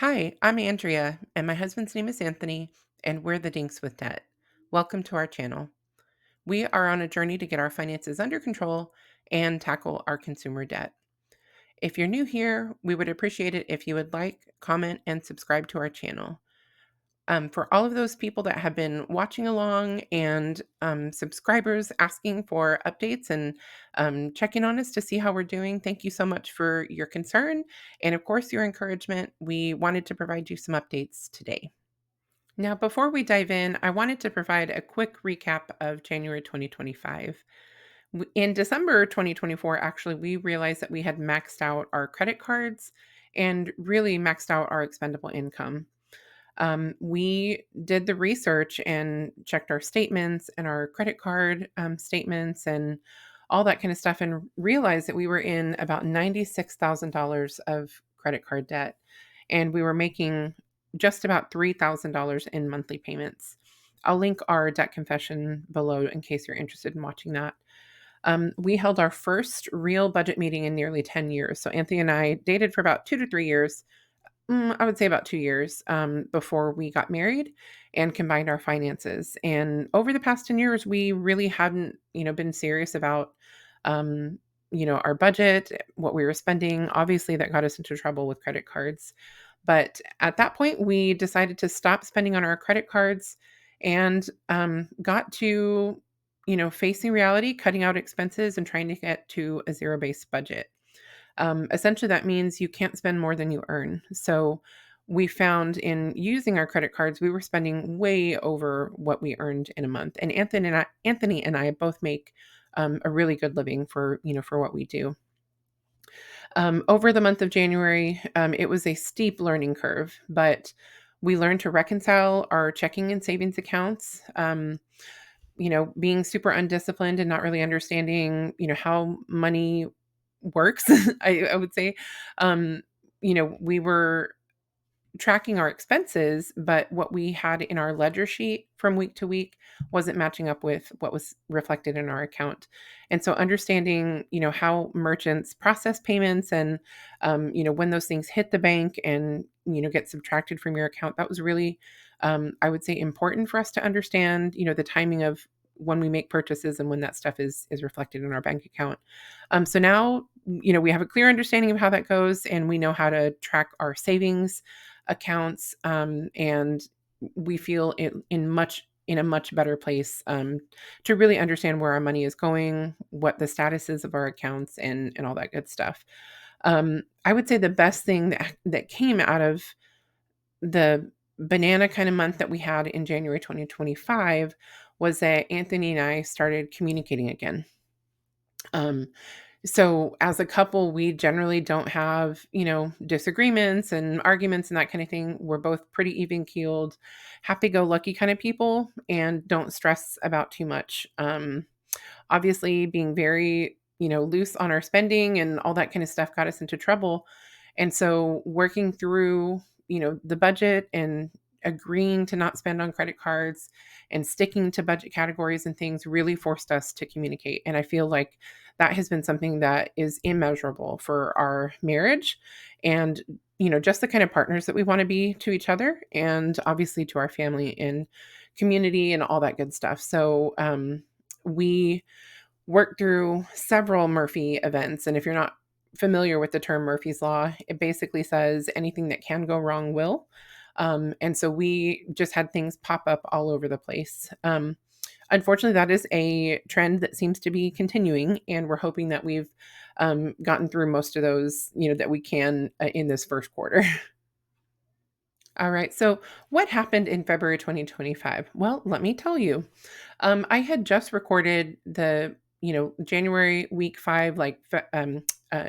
Hi, I'm Andrea, and my husband's name is Anthony, and we're the Dinks with Debt. Welcome to our channel. We are on a journey to get our finances under control and tackle our consumer debt. If you're new here, we would appreciate it if you would like, comment, and subscribe to our channel. For all of those people that have been watching along and subscribers asking for updates and checking on us to see how we're doing, thank you so much for your concern and, of course, your encouragement. We wanted to provide you some updates today. Now, before we dive in, I wanted to provide a quick recap of January 2025. In December 2024, actually, we realized that we had maxed out our credit cards and really maxed out our expendable income. We did the research and checked our statements and our credit card statements and all that kind of stuff and realized that we were in about $96,000 of credit card debt. And we were making just about $3,000 in monthly payments. I'll link our debt confession below in case you're interested in watching that. We held our first real budget meeting in nearly 10 years. So Anthony and I dated for about 2 to 3 years. I would say about 2 years, before we got married and combined our finances. And over the past 10 years, we really hadn't, been serious about, our budget, what we were spending. Obviously, that got us into trouble with credit cards. But at that point, we decided to stop spending on our credit cards and got to, facing reality, cutting out expenses, and trying to get to a zero-based budget. Essentially, that means you can't spend more than you earn. So we found in using our credit cards, we were spending way over what we earned in a month. And Anthony and I both make a really good living for what we do. Over the month of January, it was a steep learning curve, but we learned to reconcile our checking and savings accounts. Being super undisciplined and not really understanding, how money works, I would say. Um, we were tracking our expenses, but what we had in our ledger sheet from week to week wasn't matching up with what was reflected in our account. And so understanding, how merchants process payments and, when those things hit the bank and, get subtracted from your account, that was really, I would say, important for us to understand, the timing of when we make purchases and when that stuff is reflected in our bank account. So now, we have a clear understanding of how that goes, and we know how to track our savings accounts, and we feel in a much better place, to really understand where our money is going, what the status is of our accounts, and all that good stuff. I would say the best thing that came out of the banana kind of month that we had in January 2025 was that Anthony and I started communicating again. Um, so as a couple, we generally don't have, disagreements and arguments and that kind of thing. We're both pretty even keeled, happy go lucky kind of people and don't stress about too much. Obviously being very, loose on our spending and all that kind of stuff got us into trouble. And so working through, the budget and agreeing to not spend on credit cards and sticking to budget categories and things really forced us to communicate. And I feel like that has been something that is immeasurable for our marriage and, just the kind of partners that we want to be to each other and obviously to our family and community and all that good stuff. So, we worked through several Murphy events. And if you're not familiar with the term Murphy's Law, it basically says anything that can go wrong will. And so we just had things pop up all over the place. Unfortunately, that is a trend that seems to be continuing, and we're hoping that we've gotten through most of those, that we can in this first quarter. All right. So, what happened in February 2025? Well, let me tell you. I had just recorded the, January week 5,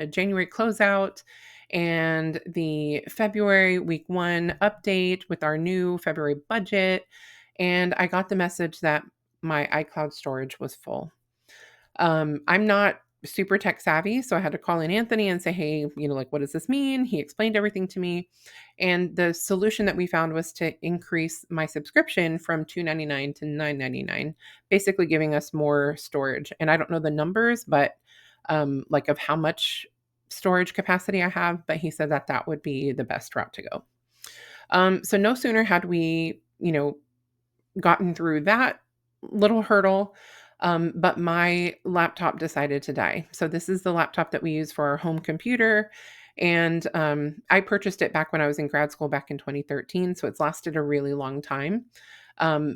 January closeout and the February week 1 update with our new February budget. And I got the message that my iCloud storage was full. I'm not super tech savvy, so I had to call in Anthony and say, "Hey, what does this mean?" He explained everything to me, and the solution that we found was to increase my subscription from $2.99 to $9.99, basically giving us more storage. And I don't know the numbers, but like of how much storage capacity I have, but he said that that would be the best route to go. So no sooner had we, gotten through that little hurdle, but my laptop decided to die. So this is the laptop that we use for our home computer, and I purchased it back when I was in grad school back in 2013. So it's lasted a really long time.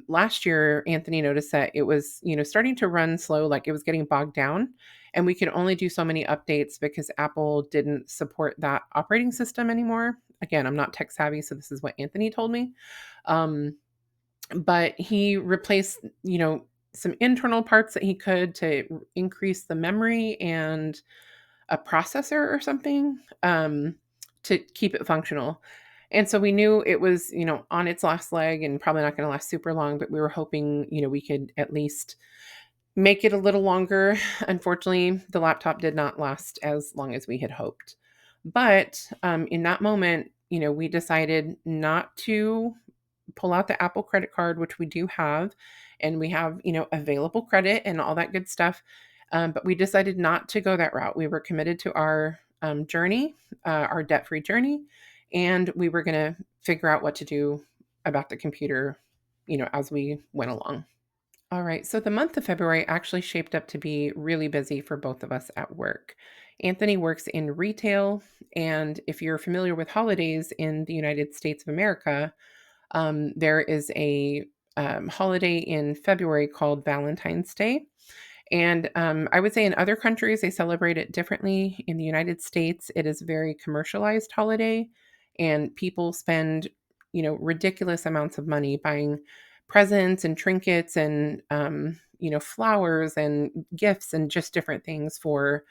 Last year, Anthony noticed that it was, starting to run slow, like it was getting bogged down, and we could only do so many updates because Apple didn't support that operating system anymore. Again, I'm not tech savvy, so this is what Anthony told me. Um, but he replaced, some internal parts that he could to increase the memory and a processor or something, to keep it functional. And so we knew it was, on its last leg and probably not going to last super long, but we were hoping, we could at least make it a little longer. Unfortunately, the laptop did not last as long as we had hoped. But in that moment, we decided not to pull out the Apple credit card, which we do have, and we have, available credit and all that good stuff. But we decided not to go that route. We were committed to our journey, our debt free journey, and we were going to figure out what to do about the computer, as we went along. All right. So the month of February actually shaped up to be really busy for both of us at work. Anthony works in retail. And if you're familiar with holidays in the United States of America, there is a holiday in February called Valentine's Day. And I would say in other countries, they celebrate it differently. In the United States, it is a very commercialized holiday, and people spend, ridiculous amounts of money buying presents and trinkets and, flowers and gifts and just different things for,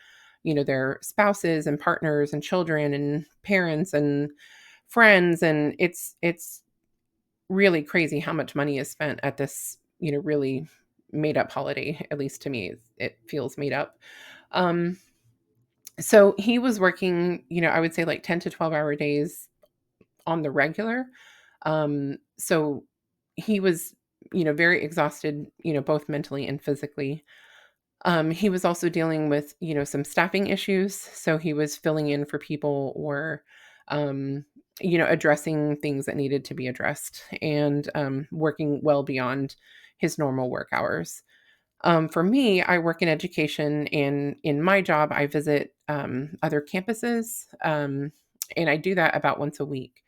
their spouses and partners and children and parents and friends. And it's really crazy how much money is spent at this, really made up holiday. At least to me, it feels made up. Um, so he was working, I would say like 10 to 12-hour days on the regular. So he was, very exhausted, both mentally and physically. He was also dealing with, some staffing issues. So he was filling in for people or, um, addressing things that needed to be addressed and working well beyond his normal work hours. For me, I work in education, and in my job, I visit other campuses, and I do that about once a week.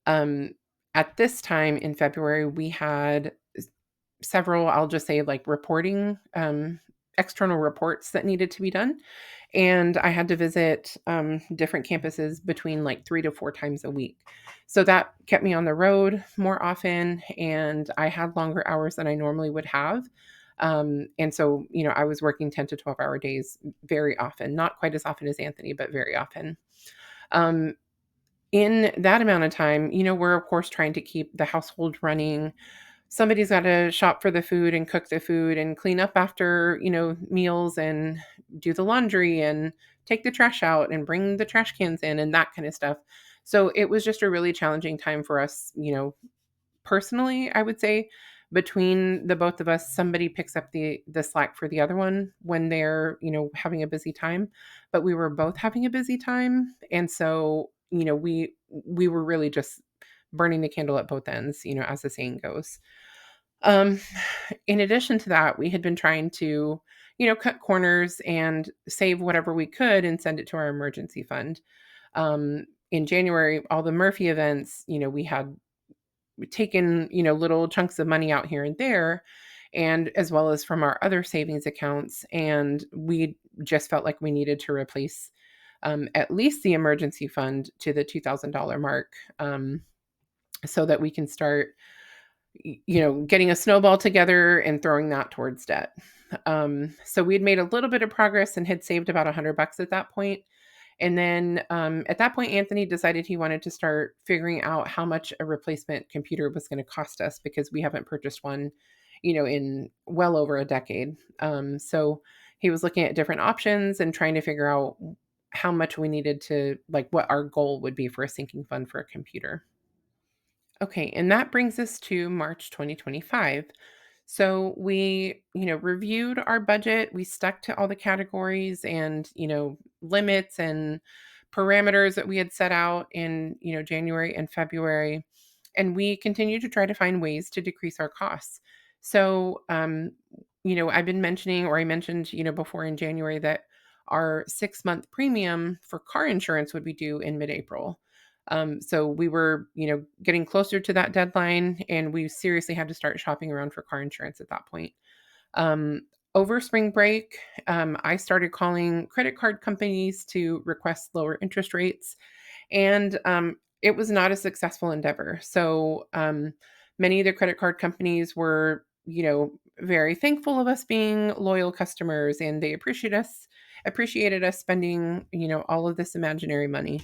Um, at this time in February, we had several, I'll just say, like reporting, external reports that needed to be done. And I had to visit different campuses between like 3 to 4 times a week. So that kept me on the road more often, and I had longer hours than I normally would have. And so, I was working 10 to 12-hour days very often, not quite as often as Anthony, but very often. Um, in that amount of time, we're of course trying to keep the household running. Somebody's got to shop for the food and cook the food and clean up after, meals and do the laundry and take the trash out and bring the trash cans in and that kind of stuff. So it was just a really challenging time for us, personally, I would say. Between the both of us, somebody picks up the slack for the other one when they're, having a busy time. But we were both having a busy time, and so, we were really just burning the candle at both ends, as the saying goes. Um, in addition to that, we had been trying to, cut corners and save whatever we could and send it to our emergency fund. In January, all the Murphy events, we had taken, little chunks of money out here and there, and as well as from our other savings accounts. And we just felt like we needed to replace at least the emergency fund to the $2,000 mark, so that we can start, getting a snowball together and throwing that towards debt. So we had made a little bit of progress and had saved about $100 at that point. And then at that point, Anthony decided he wanted to start figuring out how much a replacement computer was going to cost us because we haven't purchased one, in well over a decade. So he was looking at different options and trying to figure out how much we needed to, like, what our goal would be for a sinking fund for a computer. Okay, and that brings us to March 2025. So we, reviewed our budget. We stuck to all the categories and, limits and parameters that we had set out in, January and February. And we continue to try to find ways to decrease our costs. So, I've been mentioning, or I mentioned, before in January that our 6-month premium for car insurance would be due in mid-April. So we were, getting closer to that deadline, and we seriously had to start shopping around for car insurance at that point. Um, Over spring break, I started calling credit card companies to request lower interest rates, and it was not a successful endeavor. So many of the credit card companies were, very thankful of us being loyal customers, and they appreciated us spending, all of this imaginary money.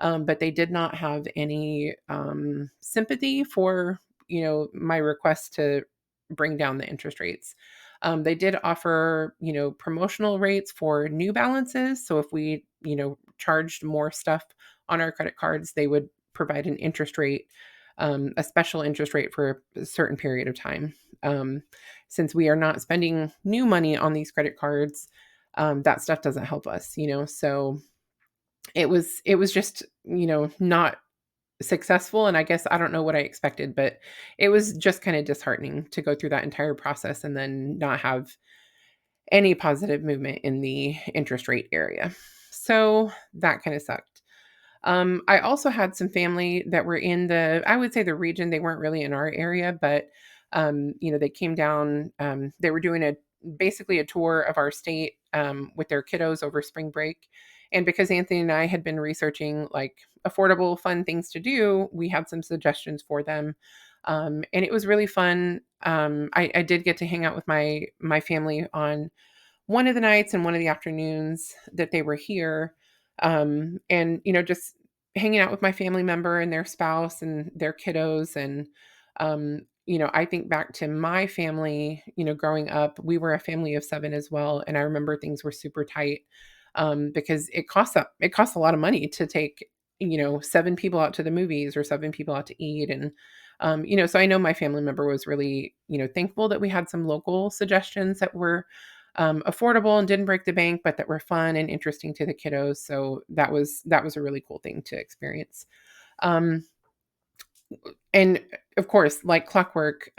But they did not have any sympathy for, my request to bring down the interest rates. They did offer, promotional rates for new balances. So if we, charged more stuff on our credit cards, they would provide an interest rate, a special interest rate for a certain period of time. Um, since we are not spending new money on these credit cards, that stuff doesn't help us, So it was just, not successful. And I guess I don't know what I expected, but it was just kind of disheartening to go through that entire process and then not have any positive movement in the interest rate area. So that kind of sucked. I also had some family that were in I would say the region. They weren't really in our area, but they came down. They were doing basically a tour of our state with their kiddos over spring break. And because Anthony and I had been researching like affordable, fun things to do, we had some suggestions for them. And it was really fun. I did get to hang out with my family on one of the nights and one of the afternoons that they were here. And, just hanging out with my family member and their spouse and their kiddos. And, I think back to my family, growing up, we were a family of 7 as well. And I remember things were super tight because it costs a lot of money to take, 7 people out to the movies or 7 people out to eat. And, so I know my family member was really, thankful that we had some local suggestions that were affordable and didn't break the bank, but that were fun and interesting to the kiddos. So that was a really cool thing to experience. Um, and of course, like clockwork,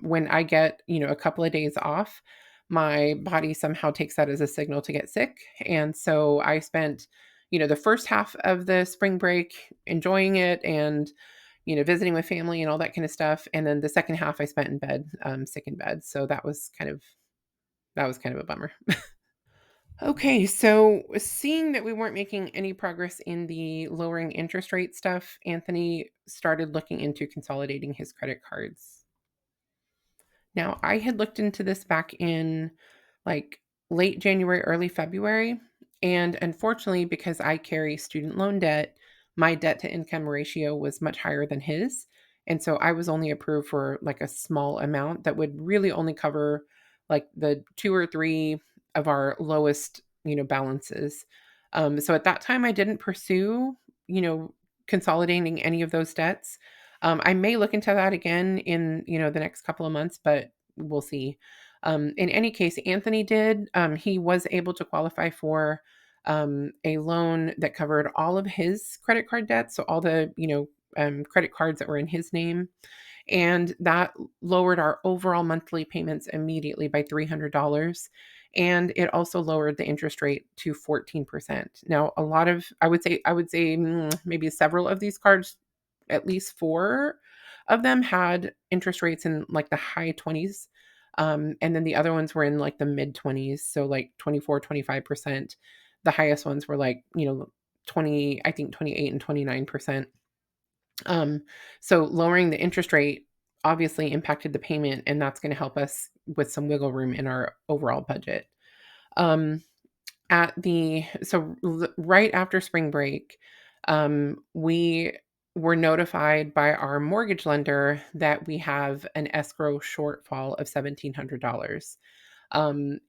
when I get a couple of days off, my body somehow takes that as a signal to get sick. And so I spent the first half of the spring break enjoying it and visiting with family and all that kind of stuff. And then the second half I spent in bed, sick in bed. So that was kind of a bummer. Okay, so seeing that we weren't making any progress in the lowering interest rate stuff, Anthony started looking into consolidating his credit cards. Now, I had looked into this back in like late January, early February. And unfortunately, because I carry student loan debt, my debt to income ratio was much higher than his. And so I was only approved for like a small amount that would really only cover like the 2 or 3 of our lowest, balances. So at that time, I didn't pursue, you know, consolidating any of those debts. I may look into that again in, the next couple of months, but we'll see. In any case, Anthony did. He was able to qualify for a loan that covered all of his credit card debts, so all the credit cards that were in his name, and that lowered our overall monthly payments immediately by $300. And it also lowered the interest rate to 14%. Now, I would say maybe several of these cards, at least 4 of them had interest rates in like the high 20s. And then the other ones were in like the mid 20s, so like 24, 25%. The highest ones were like, 20, I think 28 and 29%. Um, so lowering the interest rate obviously impacted the payment, and that's going to help us with some wiggle room in our overall budget. Um, right after spring break, we were notified by our mortgage lender that we have an escrow shortfall of $1,700.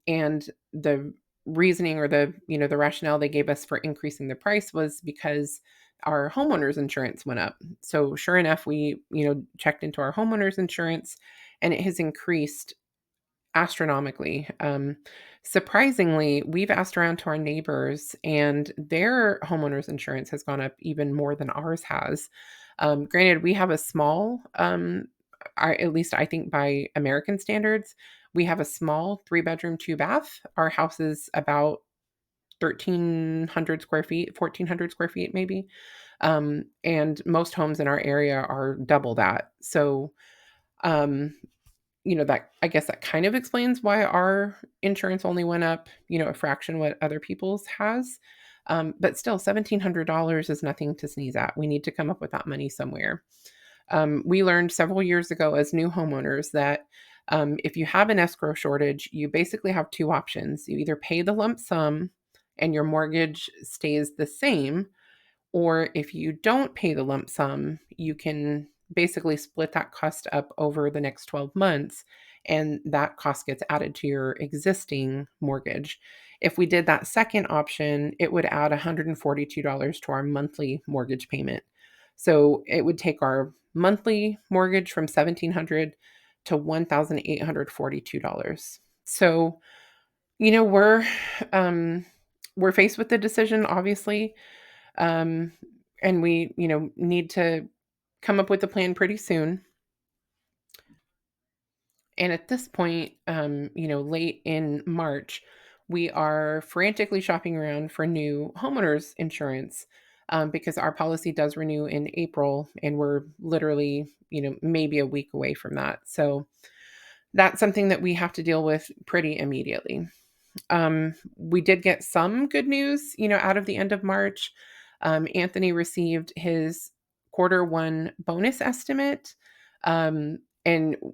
And the reasoning, or the rationale they gave us for increasing the price was because our homeowners insurance went up. So sure enough, we, checked into our homeowners insurance, and it has increased astronomically. Surprisingly, we've asked around to our neighbors, and their homeowners insurance has gone up even more than ours has. Granted, we have a small, at least I think by American standards, we have a small 3-bedroom, 2-bath. Our house is about 1,300 square feet, 1,400 square feet, maybe. And most homes in our area are double that. So, um, that, I guess that kind of explains why our insurance only went up, a fraction what other people's has. But still, $1,700 is nothing to sneeze at. We need to come up with that money somewhere. We learned several years ago as new homeowners that if you have an escrow shortage, you basically have two options. You either pay the lump sum and your mortgage stays the same, or if you don't pay the lump sum, you can basically split that cost up over the next 12 months, and that cost gets added to your existing mortgage. If we did that second option, it would add $142 to our monthly mortgage payment. So it would take our monthly mortgage from $1,700 to $1,842. So, you know, we're we're faced with the decision, obviously, um, and we, need to come up with a plan pretty soon. And at this point, late in March, we are frantically shopping around for new homeowners insurance, because our policy does renew in April, and we're literally, maybe a week away from that. So that's something that we have to deal with pretty immediately. We did get some good news, out of the end of March. Anthony received his quarter 1 bonus estimate. And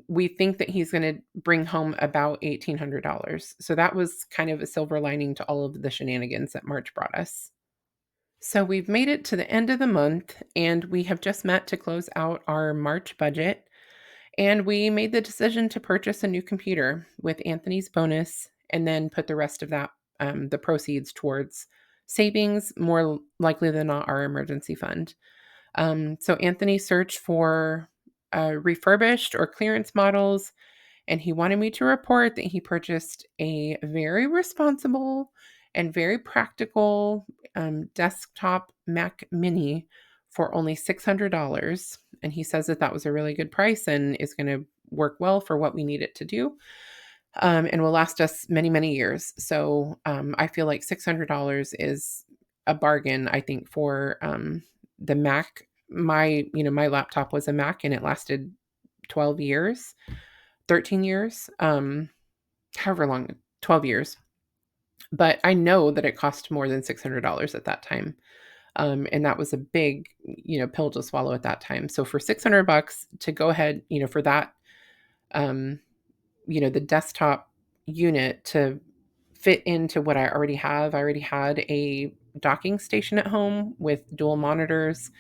we think that he's going to bring home about $1,800. So that was kind of a silver lining to all of the shenanigans that March brought us. So we've made it to the end of the month, and we have just met to close out our March budget. And we made the decision to purchase a new computer with Anthony's bonus, and then put the rest of that, the proceeds, towards savings, more likely than not our emergency fund. So Anthony searched for refurbished or clearance models, and he wanted me to report that he purchased a very responsible and very practical desktop Mac Mini for only $600. And he says that that was a really good price and is going to work well for what we need it to do, and will last us many, many years. So I feel like $600 is a bargain, I think, for the Mac. My laptop was a Mac, and it lasted 12 years, 13 years, however long, 12 years. But I know that it cost more than $600 at that time. And that was a big, pill to swallow at that time. So for $600 to go ahead, for that, um, the desktop unit to fit into what I already have. I already had a docking station at home with dual monitors,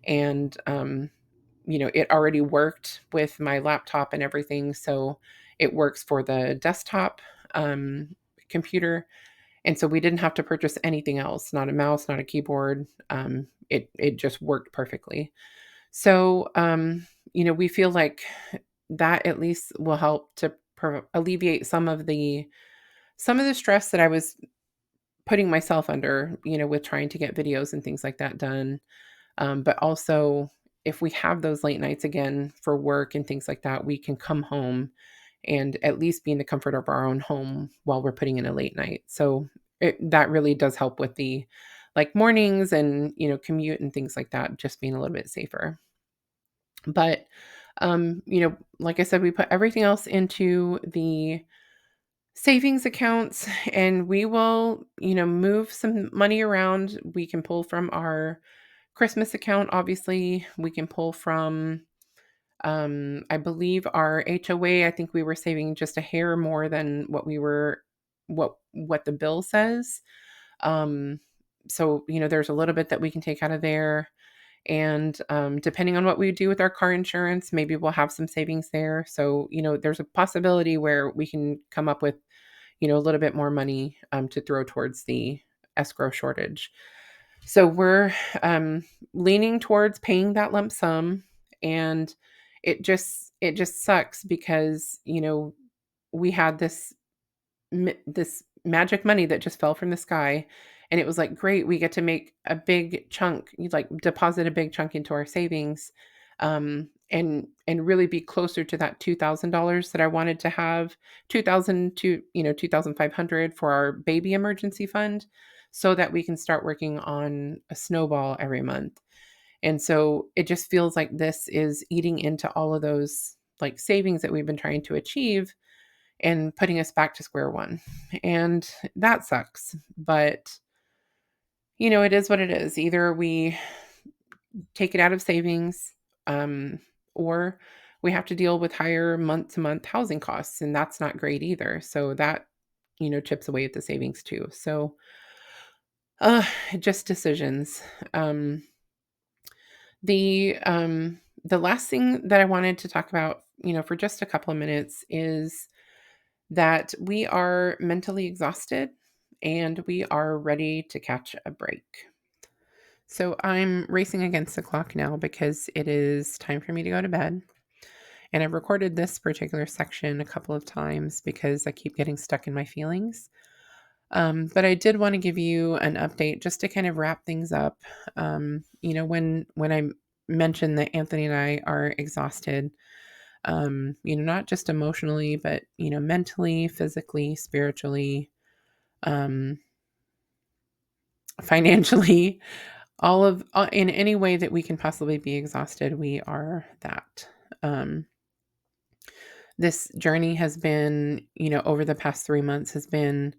and it already worked with my laptop and everything. So it works for the desktop computer. And so we didn't have to purchase anything else, not a mouse, not a keyboard. It just worked perfectly. So, we feel like that at least will help to alleviate some of the stress that I was putting myself under, with trying to get videos and things like that done. But also, if we have those late nights again for work and things like that, we can come home and at least be in the comfort of our own home while we're putting in a late night. So that really does help with the like mornings and, commute and things like that, just being a little bit safer. But, like I said, we put everything else into the savings accounts, and we will, move some money around. We can pull from our Christmas account, obviously. We can pull from, I believe, our HOA. I think we were saving just a hair more than what the bill says. Um, so, there's a little bit that we can take out of there. And depending on what we do with our car insurance, maybe we'll have some savings there. So, there's a possibility where we can come up with, a little bit more money to throw towards the escrow shortage. So we're leaning towards paying that lump sum, and it just sucks because we had this magic money that just fell from the sky, And it was like, great, we get to make a big chunk, you like deposit a big chunk into our savings, and really be closer to that $2,000 that I wanted to have, 2,000 to, 2,500 for our baby emergency fund, so that we can start working on a snowball every month. And so it just feels like this is eating into all of those like savings that we've been trying to achieve and putting us back to square one. And that sucks. But, it is what it is. Either we take it out of savings, um, or we have to deal with higher month to month housing costs. And that's not great either. So that, chips away at the savings too. So, uh, just decisions. Um, the last thing that I wanted to talk about, for just a couple of minutes is that we are mentally exhausted and we are ready to catch a break. So I'm racing against the clock now because it is time for me to go to bed. And I've recorded this particular section a couple of times because I keep getting stuck in my feelings. But I did want to give you an update just to kind of wrap things up. When I mentioned that Anthony and I are exhausted, not just emotionally, but mentally, physically, spiritually, um, financially, in any way that we can possibly be exhausted, we are that. Um, this journey has been, over the past 3 months, has been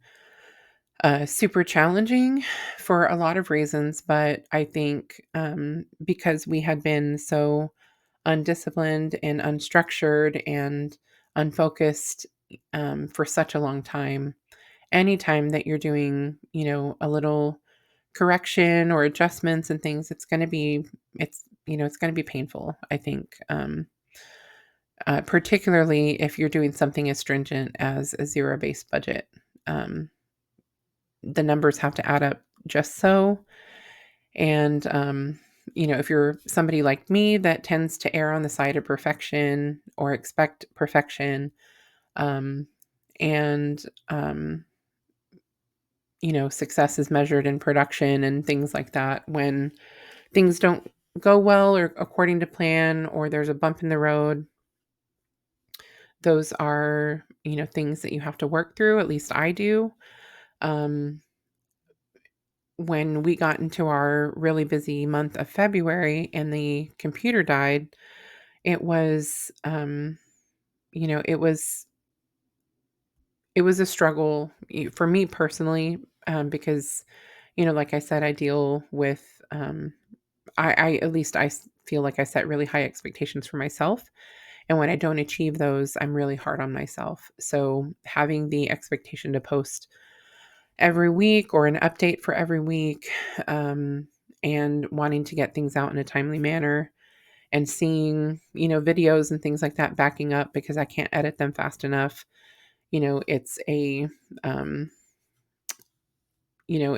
super challenging for a lot of reasons, but I think because we had been so undisciplined and unstructured and unfocused for such a long time, anytime that you're doing, a little correction or adjustments and things, it's going to be painful, I think. Particularly if you're doing something as stringent as a zero-based budget. Um, the numbers have to add up just so. And, if you're somebody like me that tends to err on the side of perfection or expect perfection, um, and, success is measured in production and things like that, when things don't go well or according to plan, or there's a bump in the road, those are, things that you have to work through. At least I do. Um, when we got into our really busy month of February and the computer died, it was, it was a struggle for me personally, because, like I said, I deal with, at least feel like I set really high expectations for myself. And when I don't achieve those, I'm really hard on myself. So having the expectation to post every week or an update for every week, um, and wanting to get things out in a timely manner, and seeing, videos and things like that backing up because I can't edit them fast enough. It's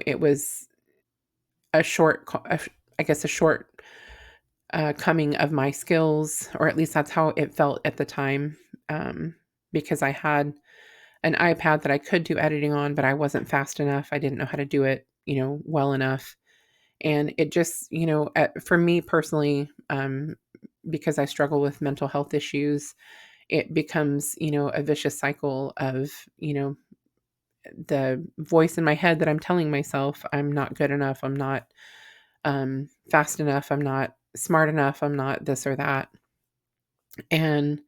it was a short, I guess, a short coming of my skills, or at least that's how it felt at the time, because I had an iPad that I could do editing on, but I wasn't fast enough. I didn't know how to do it, well enough. And it just, for me personally, because I struggle with mental health issues, it becomes, a vicious cycle of, the voice in my head that I'm telling myself I'm not good enough, I'm not fast enough, I'm not smart enough, I'm not this or that. And,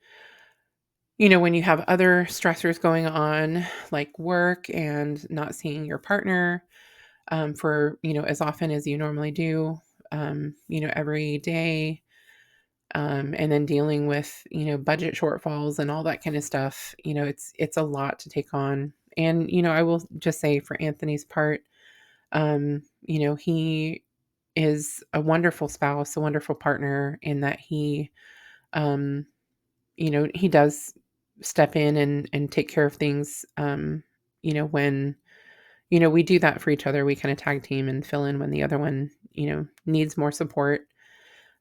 when you have other stressors going on, like work and not seeing your partner, for, as often as you normally do, every day, and then dealing with, budget shortfalls and all that kind of stuff, it's a lot to take on. And, I will just say for Anthony's part, he is a wonderful spouse, a wonderful partner, in that um, he does step in and take care of things, when, we do that for each other. We kind of tag team and fill in when the other one, needs more support.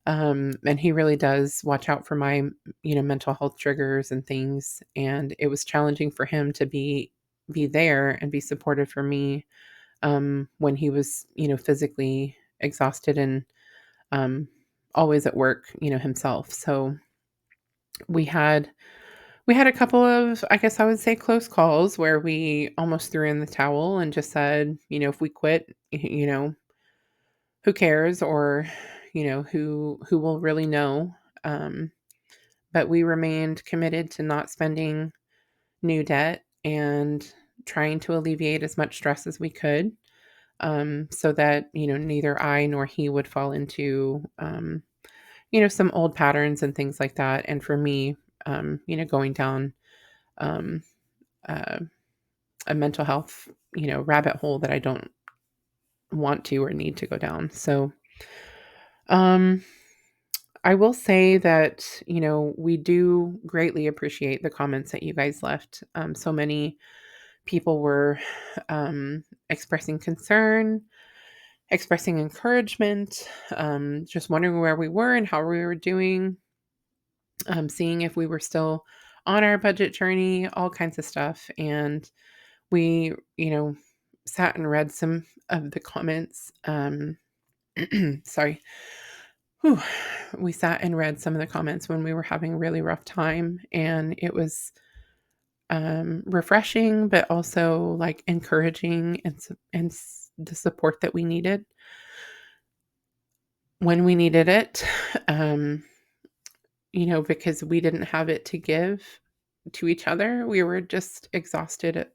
And he really does watch out for my, mental health triggers and things. And it was challenging for him to be there and be supportive for me, when he was, physically exhausted and um, always at work, himself. So we had we had a couple of, I guess I would say, close calls where we almost threw in the towel and just said, if we quit, who cares, or who will really know. Um, but we remained committed to not spending new debt and trying to alleviate as much stress as we could, so that neither I nor he would fall into some old patterns and things like that. And for me, going down um, uh, a mental health rabbit hole that I don't want to or need to go down. So um, I will say that we do greatly appreciate the comments that you guys left. So many people were expressing concern, expressing encouragement, just wondering where we were and how we were doing, seeing if we were still on our budget journey, all kinds of stuff. And we, sat and read some of the comments. Sorry. Whew. We sat and read some of the comments when we were having a really rough time, and it was refreshing, but also like encouraging the support that we needed when we needed it. Um, because we didn't have it to give to each other. We were just exhausted at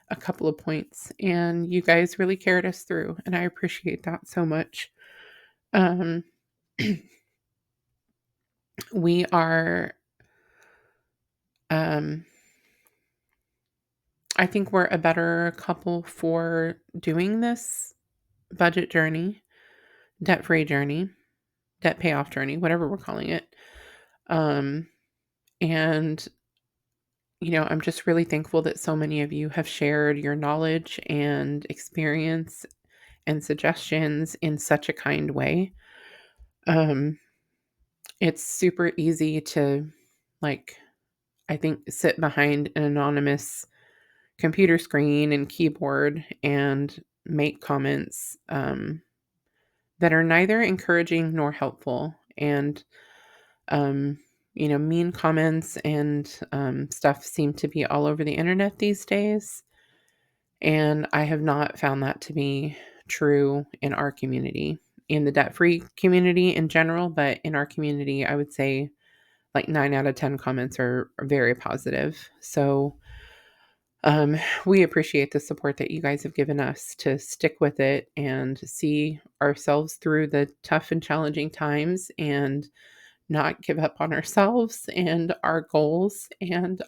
a couple of points, and you guys really carried us through, and I appreciate that so much. Um, we are, um, I think we're a better couple for doing this budget journey, debt free journey, debt payoff journey, whatever we're calling it. Um, and I'm just really thankful that so many of you have shared your knowledge and experience and suggestions in such a kind way. Um, it's super easy to, like, I think, sit behind an anonymous computer screen and keyboard and make comments that are neither encouraging nor helpful. And, um, mean comments and stuff seem to be all over the internet these days. And I have not found that to be true in our community, in the debt free community in general. But in our community, I would say like 9 out of 10 comments are very positive. So we appreciate the support that you guys have given us to stick with it and see ourselves through the tough and challenging times and not give up on ourselves and our goals and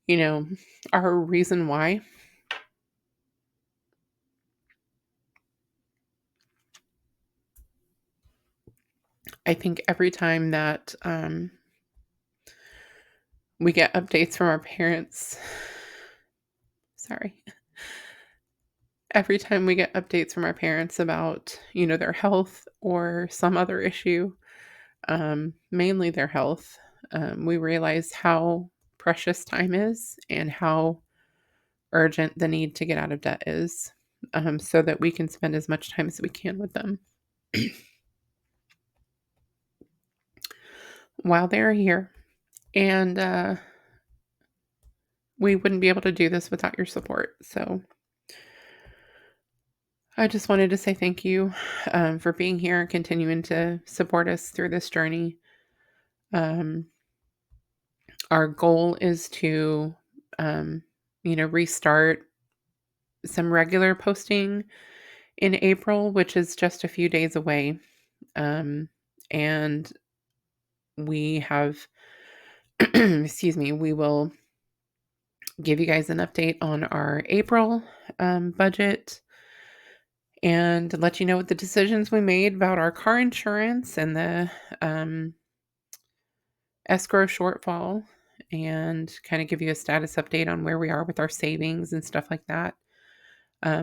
you know, our reason why. I think every time that we get updates from our parents, sorry, every time we get updates from our parents about, their health or some other issue, mainly their health, we realize how precious time is and how urgent the need to get out of debt is, so that we can spend as much time as we can with them while they're here. And we wouldn't be able to do this without your support. So I just wanted to say thank you for being here and continuing to support us through this journey. Um, our goal is to, restart some regular posting in April, which is just a few days away. And we have, excuse me, we will give you guys an update on our April budget and let you know what the decisions we made about our car insurance and the escrow shortfall, and kind of give you a status update on where we are with our savings and stuff like that.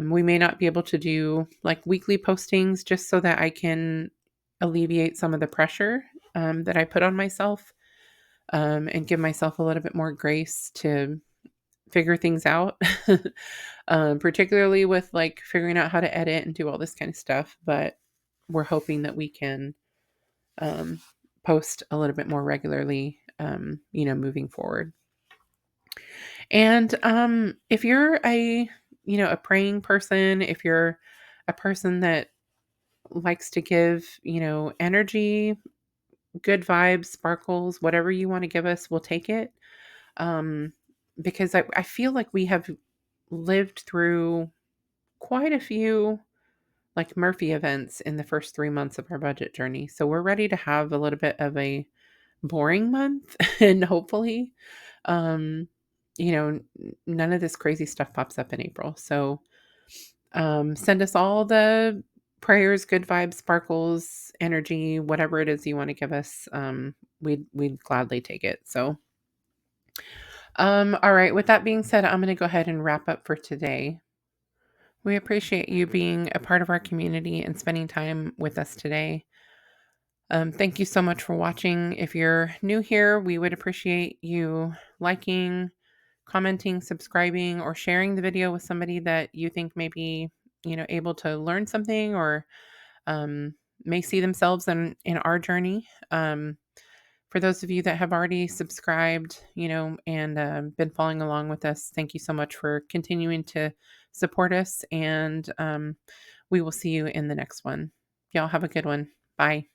We may not be able to do like weekly postings just so that I can alleviate some of the pressure that I put on myself, and give myself a little bit more grace to figure things out, particularly with like figuring out how to edit and do all this kind of stuff. But we're hoping that we can um, post a little bit more regularly, moving forward. And if you're a praying person, if you're a person that likes to give, energy, good vibes, sparkles, whatever you want to give us, we'll take it. Um, because I feel like we have lived through quite a few like Murphy events in the first 3 months of our budget journey. So we're ready to have a little bit of a boring month and hopefully, um, none of this crazy stuff pops up in April. So send us all the prayers, good vibes, sparkles, energy, whatever it is you want to give us. We'd gladly take it. So, all right. With that being said, I'm going to go ahead and wrap up for today. We appreciate you being a part of our community and spending time with us today. Thank you so much for watching. If you're new here, we would appreciate you liking, commenting, subscribing, or sharing the video with somebody that you think may be, able to learn something or um, may see themselves in our journey. For those of you that have already subscribed, and been following along with us, thank you so much for continuing to support us. And we will see you in the next one. Y'all have a good one. Bye.